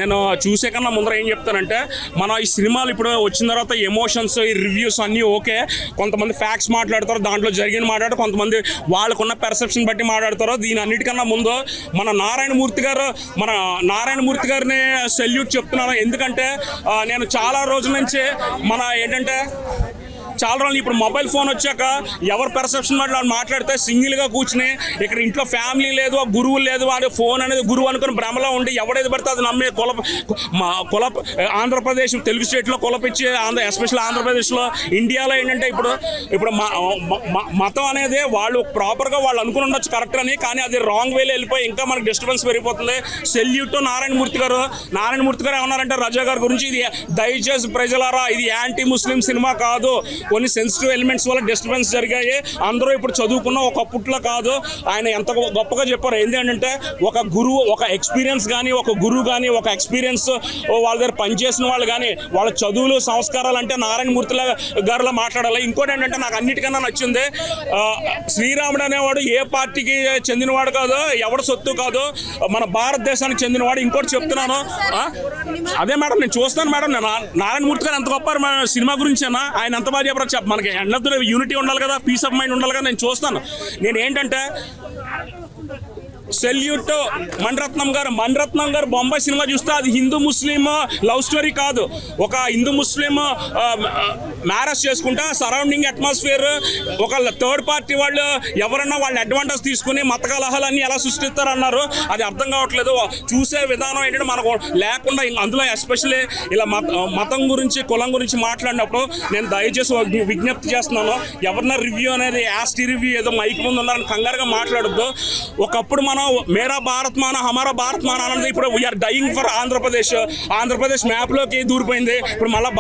నేను చూసే కన్నా ముందర ఏం చెప్తానంటే, మన ఈ సినిమాలు ఇప్పుడు వచ్చిన తర్వాత ఎమోషన్స్, ఈ రివ్యూస్ అన్నీ ఓకే. కొంతమంది ఫ్యాక్ట్స్ మాట్లాడతారు, దాంట్లో జరిగిన మాట్లాడతారు, కొంతమంది వాళ్ళకున్న పెర్సెప్షన్ బట్టి మాట్లాడతారు. దీని అన్నిటికన్నా ముందు మన నారాయణమూర్తి గారిని సెల్యూట్ చెప్తున్నాను. ఎందుకంటే నేను చాలా రోజుల నుంచి చాలా రోజులు ఇప్పుడు మొబైల్ ఫోన్ వచ్చాక ఎవరు పెర్సెప్షన్ మాట్లాడితే సింగిల్గా కూర్చుని ఇక్కడ ఇంట్లో ఫ్యామిలీ లేదు, గురువు లేదు, వాడి ఫోన్ అనేది గురువు అనుకుని భ్రమలో ఉండి ఎవడేది పడితే అది నమ్మే కుల ఆంధ్రప్రదేశ్ తెలుగు స్టేట్లో కులపిచ్చి ఎస్పెషల్ ఆంధ్రప్రదేశ్లో ఇండియాలో ఏంటంటే ఇప్పుడు మతం అనేది వాళ్ళు ప్రాపర్గా వాళ్ళు అనుకుని ఉండొచ్చు కరెక్ట్ అని, కానీ అది రాంగ్ వేలో వెళ్ళిపోయి ఇంకా మనకు డిస్టర్బెన్స్ పెరిగిపోతుంది. సెల్యూట్ నారాయణమూర్తి గారు ఏమన్నారంటే రజా గారి గురించి, ఇది దయచేసి ప్రజలారా ఇది యాంటీ ముస్లిం సినిమా కాదు, కొన్ని సెన్సిటివ్ ఎలిమెంట్స్ వల్ల డిస్టర్బెన్స్ జరిగాయి, అందరూ ఇప్పుడు చదువుకున్న ఒకప్పట్లో కాదు. ఆయన ఎంత గొప్పగా చెప్పారు. ఏంటంటే ఒక గురువు, ఒక ఎక్స్పీరియన్స్ కానీ, ఒక గురువు కానీ, ఒక ఎక్స్పీరియన్స్ వాళ్ళ దగ్గర పనిచేసిన వాళ్ళు కానీ వాళ్ళ చదువులు సంస్కారాలు అంటే నారాయణమూర్తి గారిలో మాట్లాడాలి. ఇంకోటి ఏంటంటే నాకు అన్నిటికన్నా నచ్చింది, శ్రీరాముడు అనేవాడు ఏ పార్టీకి చెందినవాడు కాదు, ఎవడు సొత్తు కాదు, మన భారతదేశానికి చెందినవాడు. ఇంకోటి చెప్తున్నాను, అదే మేడం నేను చూస్తాను మేడం, నేను నారాయణమూర్తి గారు ఎంత గొప్ప సినిమా గురించి అన్నా, ఆయన ఎంత బాగా చెప్పారు. మనకి అందరూ యూనిటీ ఉండాలి కదా, పీస్ ఆఫ్ మైండ్ ఉండాలి కదా. నేను చూస్తాను. నేను ఏంటంటే సెల్యూట్ మణిరత్నం గారు బొంబాయి సినిమా చూస్తే అది హిందూ ముస్లిం లవ్ స్టోరీ కాదు, ఒక హిందూ ముస్లిం మ్యారేజ్ చేసుకుంటే సరౌండింగ్ అట్మాస్ఫియర్ ఒక థర్డ్ పార్టీ వాళ్ళు ఎవరన్నా వాళ్ళ అడ్వాంటేజ్ తీసుకుని మత కలహాలన్నీ ఎలా సృష్టిస్తారన్నారు. అది అర్థం కావట్లేదు. చూసే విధానం ఏంటంటే మనకు లేకుండా అందులో ఎస్పెషల్లీ ఇలా మతం గురించి కులం గురించి మాట్లాడినప్పుడు నేను దయచేసి విజ్ఞప్తి చేస్తున్నాను, ఎవరన్నా రివ్యూ అనేది యాస్టీ రివ్యూ ఏదో మైక్ ముందు ఉన్నారని కంగారుగా మాట్లాడద్దు. ఒకప్పుడు మనం మేరా భారత్ మానా హమారా భారత్ మానా అన్నది ఇప్పుడు వీఆర్ డయింగ్ ఫర్ ఆంధ్రప్రదేశ్ మ్యాప్లోకి దూరిపోయింది. ఇప్పుడు మళ్ళీ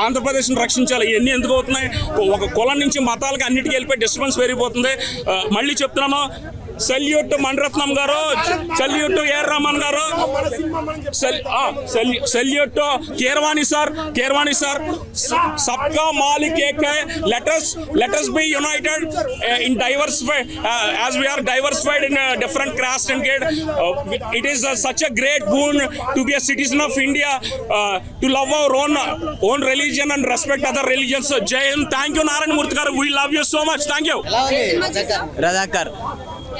ఆంధ్రప్రదేశ్ని రక్షించాలి. ఇవన్నీ ఎందుకు అవుతున్నాయి? ఒక కులం నుంచి మతాలకి అన్నిటికీ వెళ్ళిపోయి డిస్టర్బెన్స్ పెరిగిపోతుంది. మళ్ళీ చెప్తున్నాను, సెల్యూట్ మణిరత్నం గారు, సెల్యూట్ ఏఆర్ రహమాన్ గారు, సెల్యూట్ కేర్వాణి సార్, సబ్కా మాలిక్ ఏక్ high, let us be united in diversified as we are diversified in different caste and grade. It is such a great boon to be a citizen of India, to love our own religion and respect other religions. Jai Hind. Thank you Narayanamurthy garu, we love you so much. Thank you. Razakar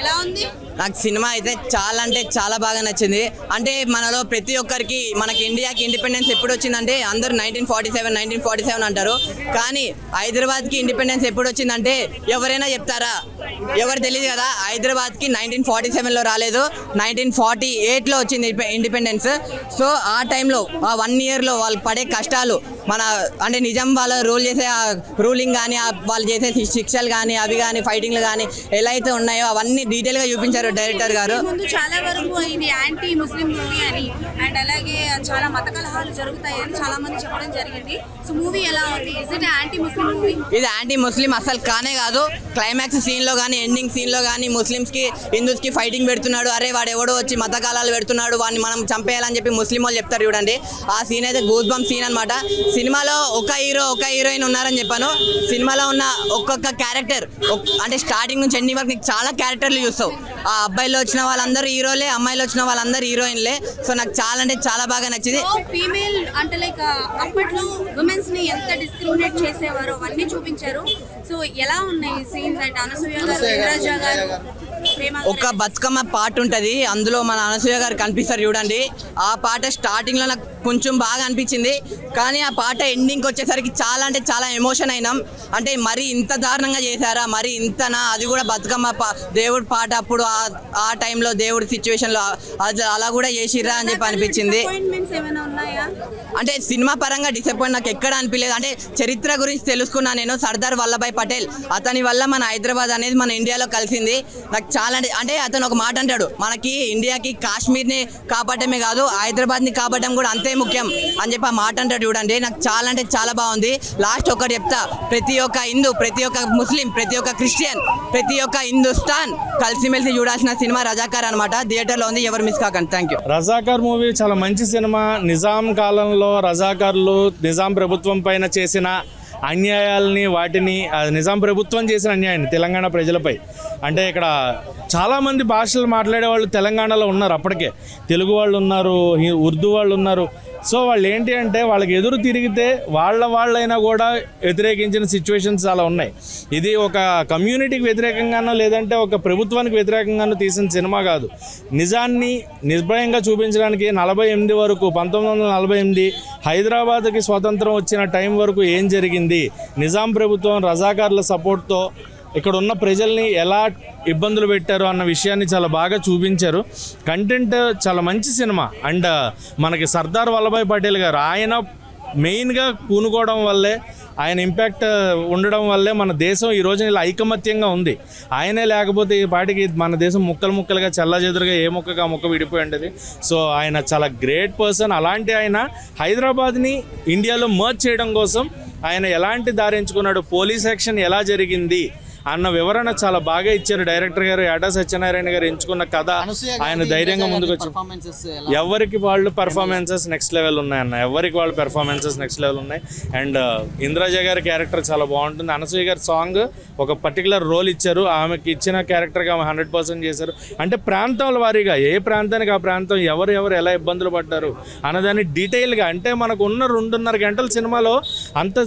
ఎలా ఉంది? నాకు cinema అయితే చాలా అంటే చాలా బాగా నచ్చింది. అంటే మనలో ప్రతి ఒక్కరికి మనకి ఇండియాకి ఇండిపెండెన్స్ ఎప్పుడు వచ్చిందంటే అందరూ 1947 అంటారు, కానీ హైదరాబాద్కి ఇండిపెండెన్స్ ఎప్పుడు వచ్చిందంటే ఎవరైనా చెప్తారా? ఎవరు తెలియదు కదా. హైదరాబాద్కి 1947లో రాలేదు, 1948లో వచ్చింది ఇండిపెండెన్స్. సో ఆ టైంలో ఆ 1 ఇయర్లో వాళ్ళు పడే కష్టాలు, మన అంటే నిజాం వాళ్ళ రూలింగ్ కానీ, వాళ్ళు చేసే శిక్షలు కానీ, అవి కానీ, ఫైటింగ్లు కానీ ఎలా అయితే ఉన్నాయో అవన్నీ డీటెయిల్గా చూపించారు డైరెక్టర్ గారు. ముందు చాలా వరకు ఇది యాంటీ ముస్లిం మూవీ అని, అండ్ అలాగే చాలా మత కలహాలు జరుగుతాయని చాలా మంది చెప్పడం జరిగింది. సో మూవీ ఎలా ఉంది? Is it anti Muslim movie? ఇది యాంటీ ముస్లిం అసలు కానే కాదు. క్లైమాక్స్ సీన్లో కానీ, ఎండింగ్ సీన్లో కానీ కి హిందూస్కి ఫైటింగ్ పెడుతున్నాడు, అరే వాడు ఎవడో వచ్చి మత కలహాలు పెడుతున్నాడు, వాడిని మనం చంపేయాలని చెప్పి ముస్లిం వాళ్ళు చెప్తారు చూడండి. ఆ సీన్ అయితే గూస్ బంప్ సీన్ అనమాట. సినిమాలో ఒక హీరోయిన్ ఉన్నారని చెప్పాను. సినిమాలో ఉన్న ఒక్కొక్క క్యారెక్టర్ అంటే స్టార్టింగ్ నుంచి ఎండింగ్ వరకు చాలా క్యారెక్టర్లు చూస్తావు. ఆ అబ్బాయిలో వచ్చిన వాళ్ళందరూ హీరోలే, అమ్మాయిలో వచ్చిన వాళ్ళందరూ హీరోయిన్లే. సో నాకు చాలా అంటే చాలా బాగా నచ్చింది. ఫీమేల్ అంటే లైక్ అప్పట్లో ఉమెన్స్ ని ఎంత డిస్క్రిమినేట్ చేసేవారో అవన్నీ చూపించారు. సో ఎలా ఉన్నాయి సీన్స్? అంటే అనసూయ గారు, ఒక బతుకమ్మ పాట ఉంటుంది, అందులో మన అనసూయ గారు కనిపిస్తారు చూడండి. ఆ పాట స్టార్టింగ్లో నాకు కొంచెం బాగా అనిపించింది, కానీ ఆ పాట ఎండింగ్కి వచ్చేసరికి చాలా అంటే చాలా ఎమోషన్ అయినాం. అంటే మరి ఇంత దారుణంగా చేశారా, మరి ఇంతనా? అది కూడా బతుకమ్మ దేవుడి పాట అప్పుడు ఆ టైంలో దేవుడి సిచ్యువేషన్లో అది అలా కూడా చేసిర్రా అని చెప్పి అనిపించింది. అంటే సినిమా పరంగా డిసప్పాయింట్ నాకు ఎక్కడ అనిపించలేదు. అంటే చరిత్ర గురించి తెలుసుకున్నా నేను. సర్దార్ వల్లభాయ్ పటేల్, అతని వల్ల మన హైదరాబాద్ అనేది మన ఇండియాలో కలిసింది. నాకు చాలా అంటే అతను ఒక మాట అంటాడు, మనకి ఇండియాకి కాశ్మీర్ని కాపాడమే కాదు హైదరాబాద్ని కాపాడడం కూడా అంతే ముఖ్యం అని చెప్పి ఆ మాట అంటాడు చూడండి. నాకు చాలా అంటే చాలా బాగుంది. లాస్ట్ ఒకటి చెప్తా, ప్రతి ఒక్క హిందూ, ప్రతి ఒక్క ముస్లిం, ప్రతి ఒక్క క్రిస్టియన్, ప్రతి ఒక్క హిందుస్థాన్ కలిసిమెలిసి చూడాల్సిన సినిమా రజాకార్ అనమాట. థియేటర్లో ఉంది, ఎవరు మిస్ కాకండి. Thank you. రజాకార్ మూవీ చాలా మంచి సినిమా. నిజాం కాలంలో రజాకార్లు నిజాం ప్రభుత్వం పైన చేసిన అన్యాయాలని, వాటిని నిజాం ప్రభుత్వం చేసిన అన్యాయాన్ని తెలంగాణ ప్రజలపై, అంటే ఇక్కడ చాలామంది భాషలు మాట్లాడే వాళ్ళు తెలంగాణలో ఉన్నారు, అప్పటికే తెలుగు వాళ్ళు ఉన్నారు, ఉర్దూ వాళ్ళు ఉన్నారు. సో వాళ్ళు ఏంటి అంటే వాళ్ళకి ఎదురు తిరిగితే వాళ్ళైనా కూడా వ్యతిరేకించిన సిచ్యువేషన్స్ చాలా ఉన్నాయి. ఇది ఒక కమ్యూనిటీకి వ్యతిరేకంగానో లేదంటే ఒక ప్రభుత్వానికి వ్యతిరేకంగానో తీసిన సినిమా కాదు. నిజాన్ని నిర్భయంగా చూపించడానికి 48 వరకు 1948 హైదరాబాద్కి స్వతంత్రం వచ్చిన టైం వరకు ఏం జరిగింది, నిజాం ప్రభుత్వం రజాకార్ల సపోర్ట్తో ఇక్కడ ఉన్న ప్రజల్ని ఎలా ఇబ్బందులు పెట్టారు అన్న విషయాన్ని చాలా బాగా చూపించారు. కంటెంట్ చాలా మంచి సినిమా. అండ్ మనకి సర్దార్ వల్లభాయ్ పటేల్ గారు ఆయన మెయిన్గా పూనుకోవడం వల్లే, ఆయన ఇంపాక్ట్ ఉండడం వల్లే మన దేశం ఈ రోజున ఇలా ఐకమత్యంగా ఉంది. ఆయనే లేకపోతే ఈ పాటికి మన దేశం ముక్కలుగా చల్లాచెదురుగా ఏ ముక్కగా ఆ ముక్క విడిపోయి ఉండేది. సో ఆయన చాలా గ్రేట్ పర్సన్. అలాంటి ఆయన హైదరాబాద్ని ఇండియాలో మర్జ్ చేయడం కోసం ఆయన ఎలాంటి దారి ఎంచుకున్నాడు, పోలీస్ యాక్షన్ ఎలా జరిగింది అన్న వివరణ చాలా బాగా ఇచ్చారు డైరెక్టర్ గారు. యాడా సత్యనారాయణ గారు ఎంచుకున్న కథ, ఆయన ధైర్యంగా ముందుకు వచ్చి ఎవరికి వాళ్ళు పెర్ఫార్మెన్సెస్ నెక్స్ట్ లెవెల్ ఉన్నాయన్న, ఎవరికి వాళ్ళు పెర్ఫార్మెన్సెస్ నెక్స్ట్ లెవెల్ ఉన్నాయి. అండ్ ఇంద్రజ గారి క్యారెక్టర్ చాలా బాగుంటుంది. అనసూయ గారి సాంగ్ ఒక పర్టికులర్ రోల్ ఇచ్చారు, ఆమెకి ఇచ్చిన క్యారెక్టర్గా ఆమె 100% చేశారు. అంటే ప్రాంతాల వారీగా ఏ ప్రాంతానికి ఆ ప్రాంతం ఎవరు ఎలా ఇబ్బందులు పడ్డారు అన్నదాన్ని డీటెయిల్గా, అంటే మనకు ఉన్న 2.5 గంటల సినిమాలో అంత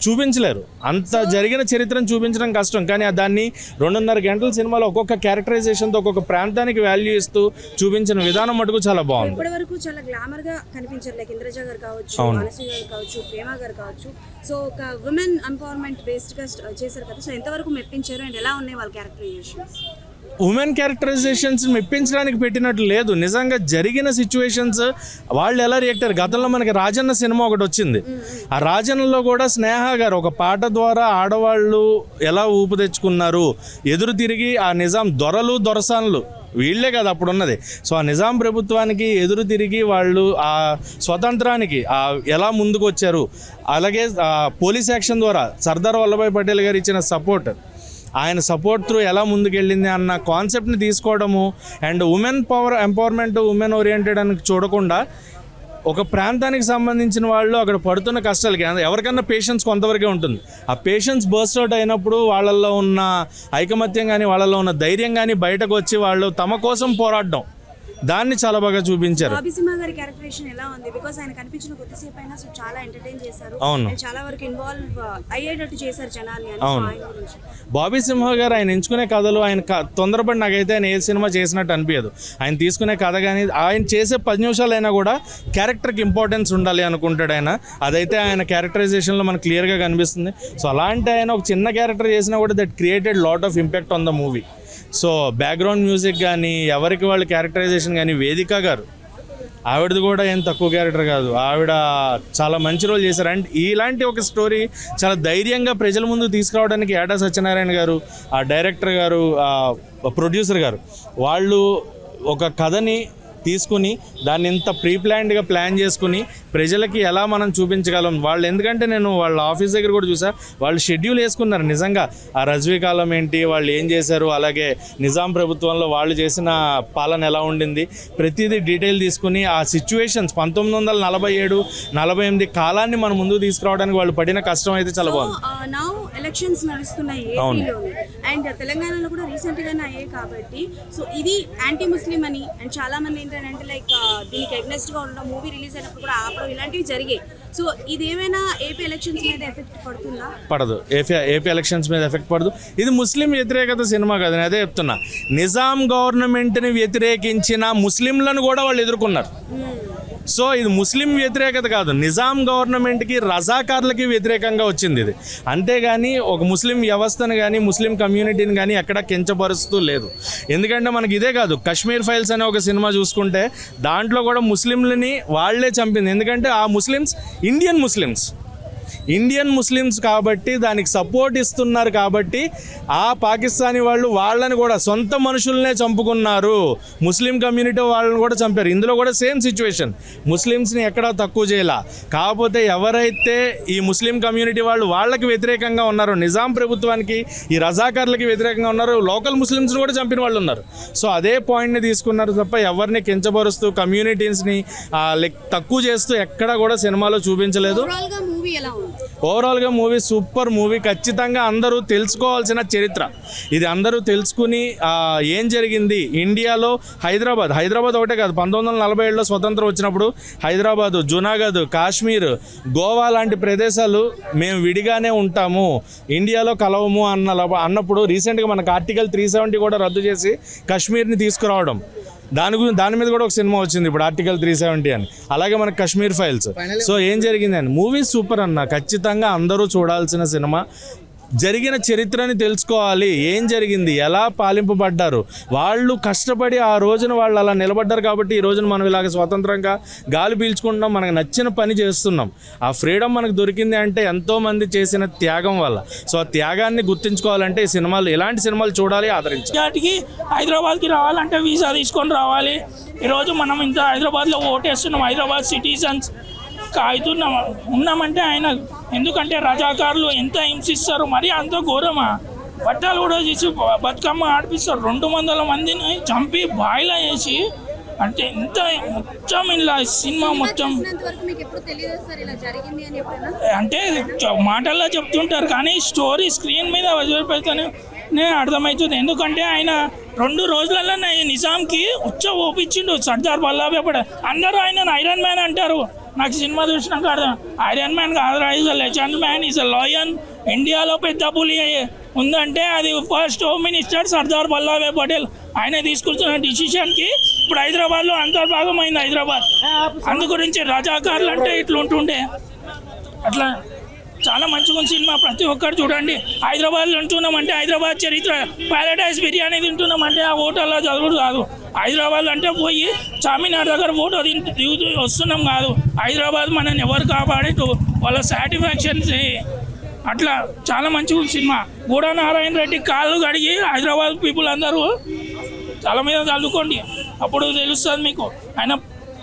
చూపించలేరు, అంత జరిగిన చరిత్రను చూపించడం కష్టం. కానీ దాన్ని 2.5 గంటల సినిమాలో ఒక్కొక్క క్యారెక్టరైజేషన్తో ఒక్కొక్క ప్రాంతానికి వాల్యూ ఇస్తూ చూపించిన విధానం మటుకు చాలా బాగుంది. ఇప్పటి వరకు చాలా గ్లామర్ గా కనిపించారు, లైక్ ఇంద్రజ గారు కావచ్చు, అనసూయ గారు కావచ్చు, ప్రేమ గారు కావచ్చు. సో ఒక ఉమెన్ ఎంపవర్మెంట్ బేస్డ్ గా చేశారు కదా, సో ఎంతవరకు మెప్పించారు అండ్ ఎలా ఉన్నాయి వాళ్ళ క్యారెక్టరైజేషన్స్? ఉమెన్ క్యారెక్టరైజేషన్స్ మెప్పించడానికి పెట్టినట్లు లేదు, నిజంగా జరిగిన సిచ్యువేషన్స్ వాళ్ళు ఎలా రియాక్ట్ అయ్యారు. గతంలో మనకి రాజన్న సినిమా ఒకటి వచ్చింది, ఆ రాజన్నలో కూడా స్నేహ గారు ఒక పాట ద్వారా ఆడవాళ్ళు ఎలా ఊపు తెచ్చుకున్నారు, ఎదురు తిరిగి ఆ నిజాం దొరసానులు వీళ్ళే కదా అప్పుడు ఉన్నది. సో ఆ నిజాం ప్రభుత్వానికి ఎదురు తిరిగి వాళ్ళు ఆ స్వతంత్రానికి ఎలా ముందుకు వచ్చారు. అలాగే పోలీస్ యాక్షన్ ద్వారా సర్దార్ వల్లభాయ్ పటేల్ గారు ఇచ్చిన సపోర్ట్, ఆయన సపోర్ట్ త్రూ ఎలా ముందుకెళ్ళింది అన్న కాన్సెప్ట్ని తీసుకోవడము. And women empowerment, women oriented అని చూడకుండా ఒక ప్రాంతానికి సంబంధించిన వాళ్ళు అక్కడ పడుతున్న కష్టాలకి ఎవరికన్నా పేషెన్స్ కొంతవరకే ఉంటుంది. ఆ పేషెన్స్ బర్స్ట్ అవుట్ అయినప్పుడు వాళ్ళల్లో ఉన్న ఐకమత్యం కానీ వాళ్ళల్లో ఉన్న ధైర్యం కానీ బయటకు వచ్చి వాళ్ళు తమ కోసం పోరాడడం, దాన్ని చాలా బాగా చూపించారు. బాబీ సింహ గారి క్యారెక్టరైజేషన్ ఎలా ఉంది? బికాజ్ ఆయన కనిపించిన కొద్దిసేపు అయినా సో చాలా ఎంటర్టైన్ చేశారు, చాలా వరకు ఇన్వాల్వ్ అయ్యేటట్టు చేశారు జనాల్ని. అవును, బాబీ సింహ గారు ఆయన ఎంచుకునే కథలు ఆయన తొందరపడి నాకైతే ఆయన ఏ సినిమా చేసినట్టు అనిపించదు. ఆయన తీసుకునే కథ కానీ ఆయన చేసే 10 నిమిషాలు అయినా కూడా క్యారెక్టర్కి ఇంపార్టెన్స్ ఉండాలి అనుకుంటాడు ఆయన. అదైతే ఆయన క్యారెక్టరైజేషన్లో మనకు క్లియర్గా కనిపిస్తుంది. సో అలాంటి ఆయన ఒక చిన్న క్యారెక్టర్ చేసినా కూడా that created lot of impact on the movie. So background music కానీ ఎవరికి వాళ్ళ క్యారెక్టరైజేషన్ కానీ, వేదిక గారు ఆవిడది కూడా ఏం తక్కువ క్యారెక్టర్ కాదు, ఆవిడ చాలా మంచి రోల్ చేశారు. అండ్ ఇలాంటి ఒక స్టోరీ చాలా ధైర్యంగా ప్రజల ముందు తీసుకురావడానికి యాడా సత్యనారాయణ గారు, ఆ డైరెక్టర్ గారు, ప్రొడ్యూసర్ గారు, వాళ్ళు ఒక కథని తీసుకుని దాన్ని ఇంత ప్లాన్డ్గా ప్లాన్ చేసుకుని ప్రజలకి ఎలా మనం చూపించగలం వాళ్ళు. ఎందుకంటే నేను వాళ్ళ ఆఫీస్ దగ్గర కూడా చూసా, వాళ్ళు షెడ్యూల్ వేసుకున్నారు నిజంగా ఆ రజ్వీ కాలం ఏంటి, వాళ్ళు ఏం చేశారు, అలాగే నిజాం ప్రభుత్వంలో వాళ్ళు చేసిన పాలన ఎలా ఉండింది, ప్రతిదీ డీటెయిల్ తీసుకుని ఆ సిచ్యువేషన్స్ 1947-48 కాలాన్ని మన ముందుకు తీసుకురావడానికి వాళ్ళు పడిన కష్టం అయితే చాలా బాగుంది. నౌ ఎలక్షన్స్ నడుస్తున్నాయి ఏపీలోనే అండ్ తెలంగాణలో కూడా రీసెంట్ గానే అయ్యాయి కాబట్టి, సో ఇది యాంటీ ముస్లిం అని అండ్ చాలా మంది ఏంటంటే లైక్ దీనికి అగ్నెస్ట్ గా ఉండడం, మూవీ రిలీజ్ అయినప్పుడు కూడా ఆపడం ఇలాంటివి జరిగాయి. సో ఇది ఏమైనా ఏపీ ఎలక్షన్స్ మీద ఎఫెక్ట్ పడుతుందా? పడదు, ఏపీ ఎలక్షన్స్ మీద ఎఫెక్ట్ పడదు. ఇది ముస్లిం వ్యతిరేకత సినిమా కదా, నేను అదే చెప్తున్నా. నిజాం గవర్నమెంట్ని వ్యతిరేకించిన ముస్లింలను కూడా వాళ్ళు ఎదుర్కొన్నారు. సో ఇది ముస్లిం వ్యతిరేకత కాదు, నిజాం గవర్నమెంట్కి రజాకార్లకి వ్యతిరేకంగా వచ్చింది ఇది. అంతేగాని ఒక ముస్లిం వ్యవస్థను కానీ ముస్లిం కమ్యూనిటీని కానీ ఎక్కడ కించపరుస్తూ లేదు. ఎందుకంటే మనకి ఇదే కాదు, కశ్మీర్ ఫైల్స్ అనే ఒక సినిమా చూసుకుంటే దాంట్లో కూడా ముస్లింలని వాళ్లే చంపింది. ఎందుకంటే ఆ ముస్లిమ్స్ ఇండియన్ ముస్లిమ్స్ కాబట్టి దానికి సపోర్ట్ ఇస్తున్నారు కాబట్టి ఆ పాకిస్తానీ వాళ్ళు వాళ్ళని కూడా సొంత మనుషులనే చంపుకున్నారు, ముస్లిం కమ్యూనిటీ వాళ్ళని కూడా చంపారు. ఇందులో కూడా సేమ్ సిచ్యువేషన్, ముస్లిమ్స్ని ఎక్కడా తక్కువ చేయాల. కాకపోతే ఎవరైతే ఈ ముస్లిం కమ్యూనిటీ వాళ్ళు వాళ్ళకి వ్యతిరేకంగా ఉన్నారో, నిజాం ప్రభుత్వానికి ఈ రజాకార్లకి వ్యతిరేకంగా ఉన్నారో, లోకల్ ముస్లిమ్స్ని కూడా చంపిన వాళ్ళు ఉన్నారు. సో అదే పాయింట్ని తీసుకున్నారు తప్ప ఎవరిని కించపరుస్తూ కమ్యూనిటీస్ని తక్కువ చేస్తూ ఎక్కడా కూడా సినిమాలో చూపించలేదు. మూవీ ఎలా ఉంది? ఓవరాల్గా మూవీ సూపర్ మూవీ. ఖచ్చితంగా అందరూ తెలుసుకోవాల్సిన చరిత్ర ఇది. అందరూ తెలుసుకుని ఏం జరిగింది ఇండియాలో. హైదరాబాద్ ఒకటే కాదు, 1947లో స్వతంత్రం వచ్చినప్పుడు హైదరాబాదు, జునాగఢ్, కాశ్మీర్, గోవా లాంటి ప్రదేశాలు మేము విడిగానే ఉంటాము, ఇండియాలో కలవము అన్నప్పుడు రీసెంట్గా మనకు ఆర్టికల్ 370 కూడా రద్దు చేసి కాశ్మీర్ని తీసుకురావడం, దాని మీద కూడా ఒక సినిమా వచ్చింది ఇప్పుడు, ఆర్టికల్ 370 అని. అలాగే మనకు కాశ్మీర్ ఫైల్స్. సో ఏం జరిగింది అని మూవీ సూపర్ అన్న. ఖచ్చితంగా అందరూ చూడాల్సిన సినిమా. జరిగిన చరిత్రని తెలుసుకోవాలి, ఏం జరిగింది, ఎలా పాలింపబడ్డారు వాళ్ళు, కష్టపడి ఆ రోజున వాళ్ళు అలా నిలబడ్డారు కాబట్టి ఈ రోజున మనం ఇలాగ స్వతంత్రంగా గాలి పీల్చుకుంటున్నాం, మనకు నచ్చిన పని చేస్తున్నాం. ఆ ఫ్రీడమ్ మనకు దొరికింది అంటే ఎంతోమంది చేసిన త్యాగం వల్ల. సో ఆ త్యాగాన్ని గుర్తించుకోవాలంటే ఈ సినిమాలు, ఇలాంటి సినిమాలు చూడాలి, ఆదరించాలి. వాటికి హైదరాబాద్కి రావాలంటే వీసా తీసుకొని రావాలి. ఈరోజు మనం ఇంత హైదరాబాద్లో ఓటేస్తున్నాం, హైదరాబాద్ సిటిజన్స్ కాగుతున్నాం ఉన్నామంటే ఆయన, ఎందుకంటే రజాకారులు ఎంత హింసిస్తారు, మరి అంత ఘోరమా. పట్టాలు కూడా చేసి బతుకమ్మ ఆడిపిస్తారు, 200 మందిని చంపి బాయిలా వేసి, అంటే ఇంత మొత్తం ఇలా సినిమా మొత్తం అంటే మాటల్లో చెప్తుంటారు కానీ స్టోరీ స్క్రీన్ మీద వదిలిపెడితేనే అర్థమవుతుంది. ఎందుకంటే ఆయన 2 రోజులలో నిజాంకి ఓపించిండు సర్దార్ వల్లభాయ్ పటేల్. అందరూ ఆయన ఐరన్ మ్యాన్ అంటారు, నాకు సినిమా చూసినాక అర్థం ఐరన్ మ్యాన్ కాదురా, is a legend man, is a lion. ఇండియాలో పెద్ద పులి ఉందంటే అది first home minister Sardar Vallabhbhai Patel. ఆయన తీసుకుంటున్న డిసిషన్కి ఇప్పుడు హైదరాబాద్లో అంతర్భాగమైంది హైదరాబాద్. అందు గురించి రజాకారులు అంటే ఇట్లా ఉంటుండే. అట్లా చాలా మంచిగా సినిమా, ప్రతి ఒక్కరు చూడండి. హైదరాబాద్లో ఉంటున్నామంటే హైదరాబాద్ చరిత్ర, ప్యారడైజ్ బిర్యానీ తింటున్నామంటే ఆ హోటల్లో చదువుడు కాదు. హైదరాబాద్ అంటే పోయి చార్మినార్ దగ్గర ఫోటో వస్తున్నాం కాదు. హైదరాబాద్ మనల్ని ఎవరు కాపాడేట్టు వాళ్ళ సాటిస్ఫాక్షన్. అట్లా చాలా మంచిగా సినిమా. గూడా నారాయణ రెడ్డి కాళ్ళు కడిగి హైదరాబాద్ పీపుల్ అందరూ తల మీద చల్లుకోండి, అప్పుడు తెలుస్తుంది మీకు. ఆయన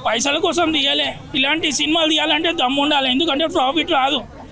పైసల కోసం తీయాలి, ఇలాంటి సినిమాలు తీయాలంటే దమ్ము ఉండాలి, ఎందుకంటే ప్రాఫిట్ రాదు.